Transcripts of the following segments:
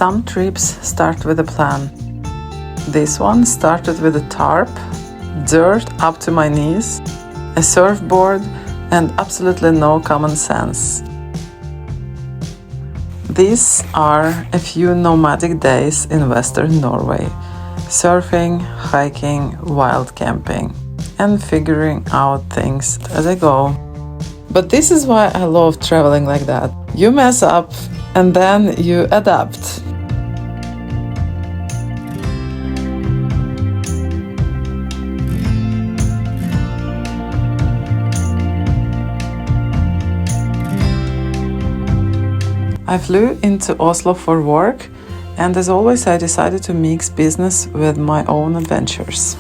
Some trips start with a plan. This one started with a tarp, dirt up to my knees, a surfboard, and absolutely no common sense. These are a few nomadic days in Western Norway, surfing, hiking, wild camping, and figuring out things as I go. But this is why I love traveling like that. You mess up and then you adapt. I flew into Oslo for work, and as always I decided to mix business with my own adventures.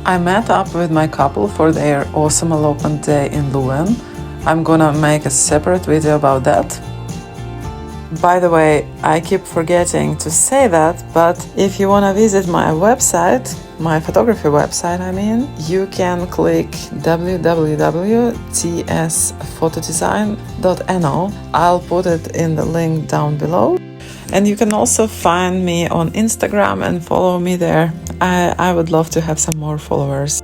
I met up with my couple for their awesome elopement day in Luen. I'm gonna make a separate video about that. By the way, I keep forgetting to say that, but if you wanna visit my website, my photography website you can click www.tsfotodesign.no. I'll put it in the link down below. And you can also find me on Instagram and follow me there. I would love to have some more followers.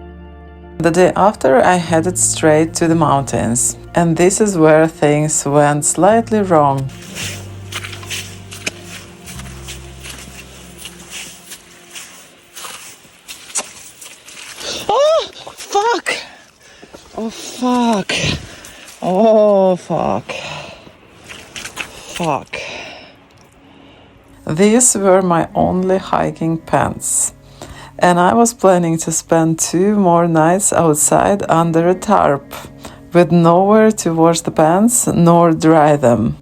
The day after, I headed straight to the mountains, and this is where things went slightly wrong. Oh, fuck! Oh, fuck! Oh, fuck! Fuck. These were my only hiking pants, and I was planning to spend 2 more nights outside under a tarp, with nowhere to wash the pants nor dry them.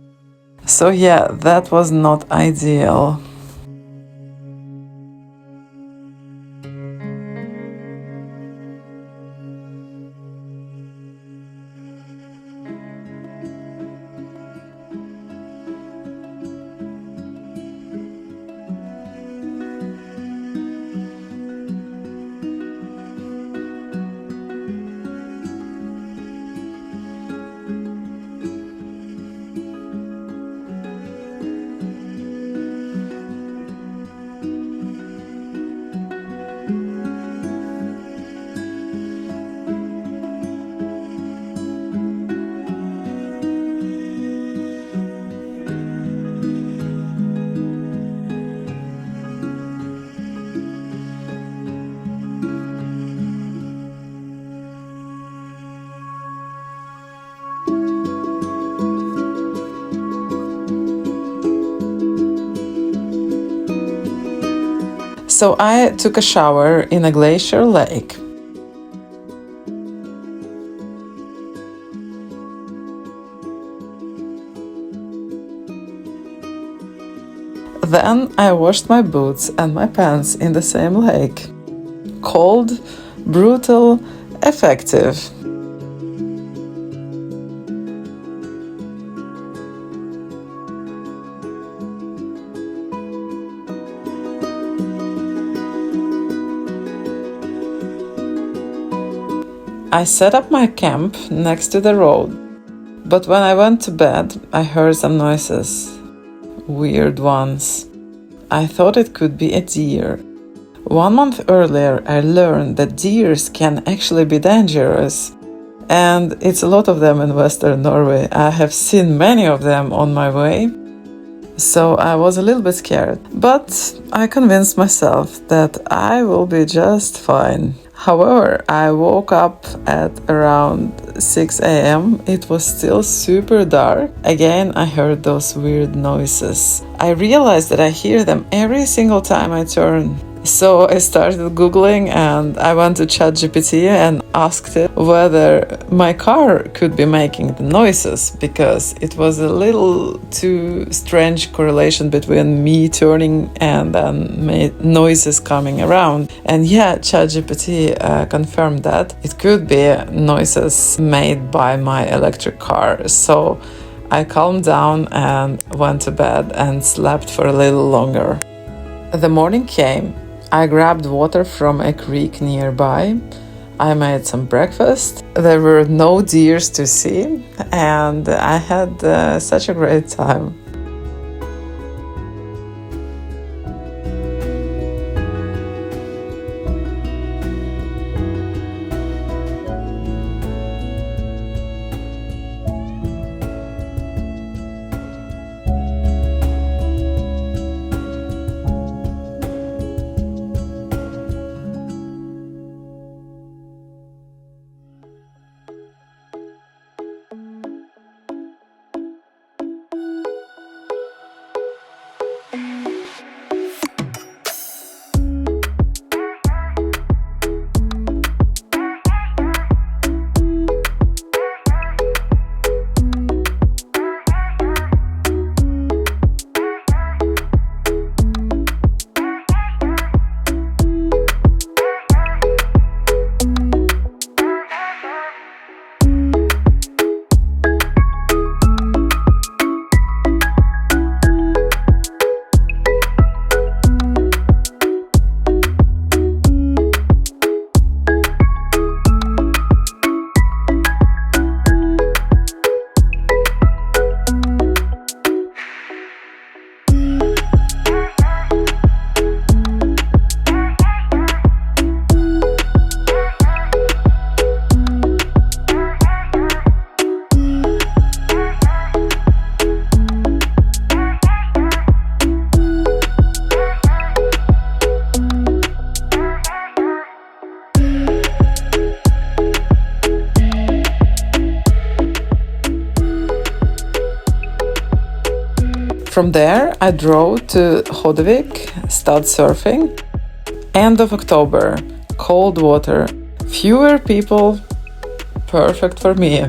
So yeah, that was not ideal. So I took a shower in a glacier lake. Then I washed my boots and my pants in the same lake. Cold, brutal, effective. I set up my camp next to the road, but when I went to bed, I heard some noises. Weird ones. I thought it could be a deer. 1 month earlier, I learned that deers can actually be dangerous. And it's a lot of them in Western Norway. I have seen many of them on my way. So I was a little bit scared. But I convinced myself that I will be just fine. However, I woke up at around 6 a.m. It was still super dark. Again, I heard those weird noises. I realized that I hear them every single time I turn. So I started Googling and I went to ChatGPT and asked it whether my car could be making the noises, because it was a little too strange correlation between me turning and then noises coming around. And yeah, ChatGPT confirmed that it could be noises made by my electric car. So I calmed down and went to bed and slept for a little longer. The morning came. I grabbed water from a creek nearby. I made some breakfast. There were no deers to see, and I had such a great time. From there, I drove to Hodvik, started surfing. End of October, cold water, fewer people, perfect for me.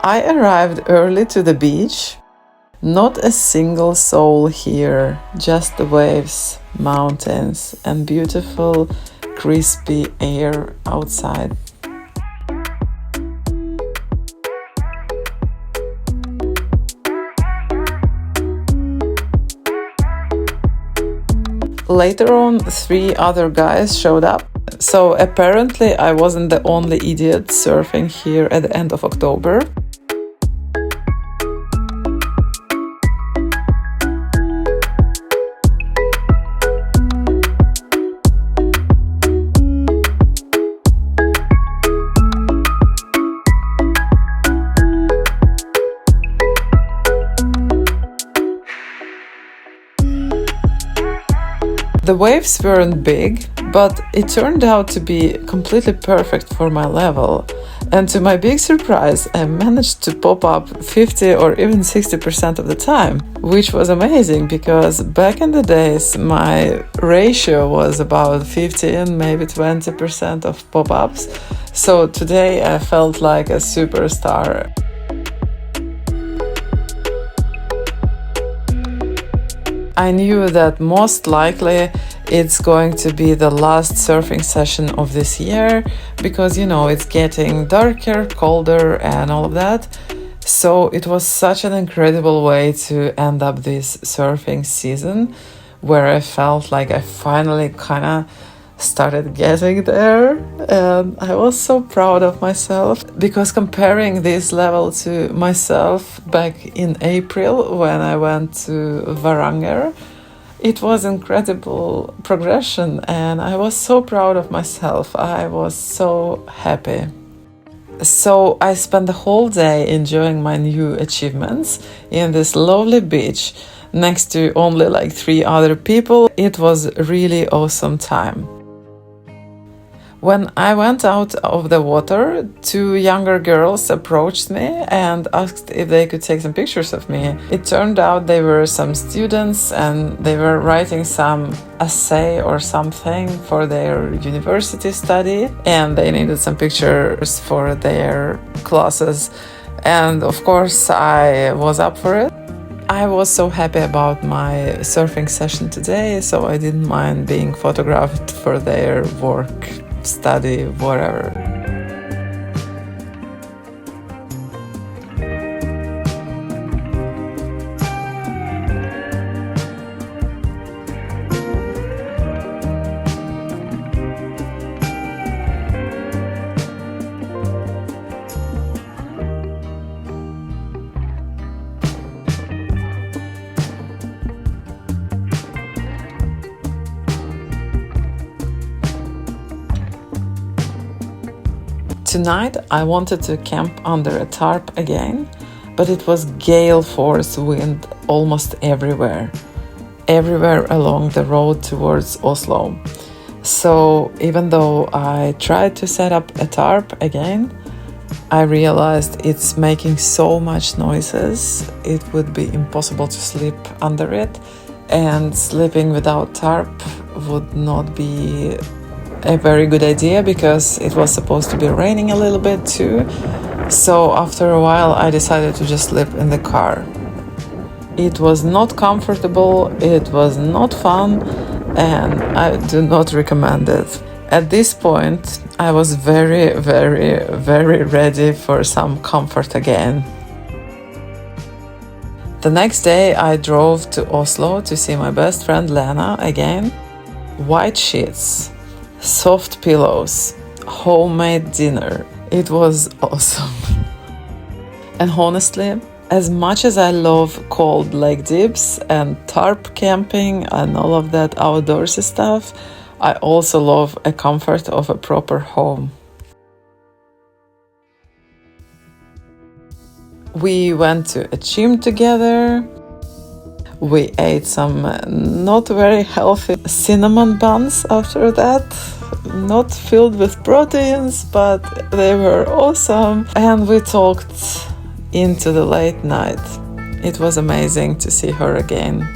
I arrived early to the beach. Not a single soul here, just the waves, mountains, and beautiful, crispy air outside. Later on, 3 other guys showed up. So apparently I wasn't the only idiot surfing here at the end of October. The waves weren't big, but it turned out to be completely perfect for my level. And to my big surprise, I managed to pop up 50 or even 60% of the time, which was amazing because back in the days my ratio was about 15, maybe 20% of pop-ups. So today I felt like a superstar. I knew that most likely It's going to be the last surfing session of this year because, you know, it's getting darker, colder, and all of that. So it was such an incredible way to end up this surfing season where I felt like I finally kind of started getting there, and I was so proud of myself because comparing this level to myself back in April when I went to Varanger, it was incredible progression, and I was so proud of myself. I was so happy. So I spent the whole day enjoying my new achievements in this lovely beach next to only like 3 other people. It was a really awesome time. When I went out of the water, 2 younger girls approached me and asked if they could take some pictures of me. It turned out they were some students and they were writing some essay or something for their university study, and they needed some pictures for their classes. And of course, I was up for it. I was so happy about my surfing session today, so I didn't mind being photographed for their work, study, whatever. Tonight I wanted to camp under a tarp again, but it was gale force wind almost everywhere along the road towards Oslo. So even though I tried to set up a tarp again, I realized it's making so much noises, it would be impossible to sleep under it, and sleeping without tarp would not be a very good idea because it was supposed to be raining a little bit too. So after a while I decided to just sleep in the car. It was not comfortable, it was not fun, and I do not recommend it. At this point I was very ready for some comfort again. The next day I drove to Oslo to see my best friend Lena again. White sheets, soft pillows, homemade dinner. It was awesome. And honestly, as much as I love cold lake dips and tarp camping and all of that outdoorsy stuff, I also love a comfort of a proper home. We went to a gym together. We ate some not very healthy cinnamon buns after that, not filled with proteins, but they were awesome. And we talked into the late night. It was amazing to see her again.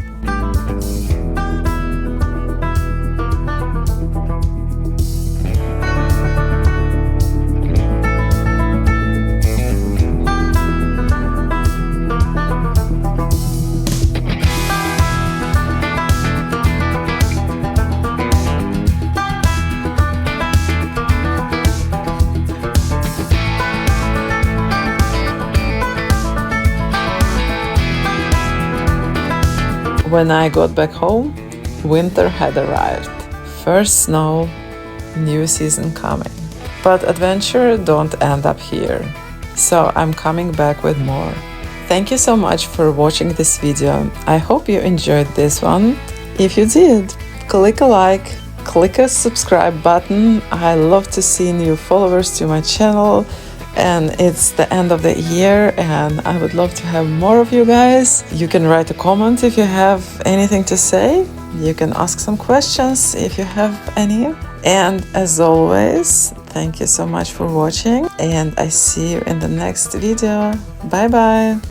When I got back home, winter had arrived. First snow, new season coming. But adventure don't end up here. So I'm coming back with more. Thank you so much for watching this video. I hope you enjoyed this one. If you did, click a like, click a subscribe button. I love to see new followers to my channel. And it's the end of the year and I would love to have more of you guys. You can write a comment if you have anything to say. You can ask some questions if you have any. And as always, thank you so much for watching and I see you in the next video. Bye bye!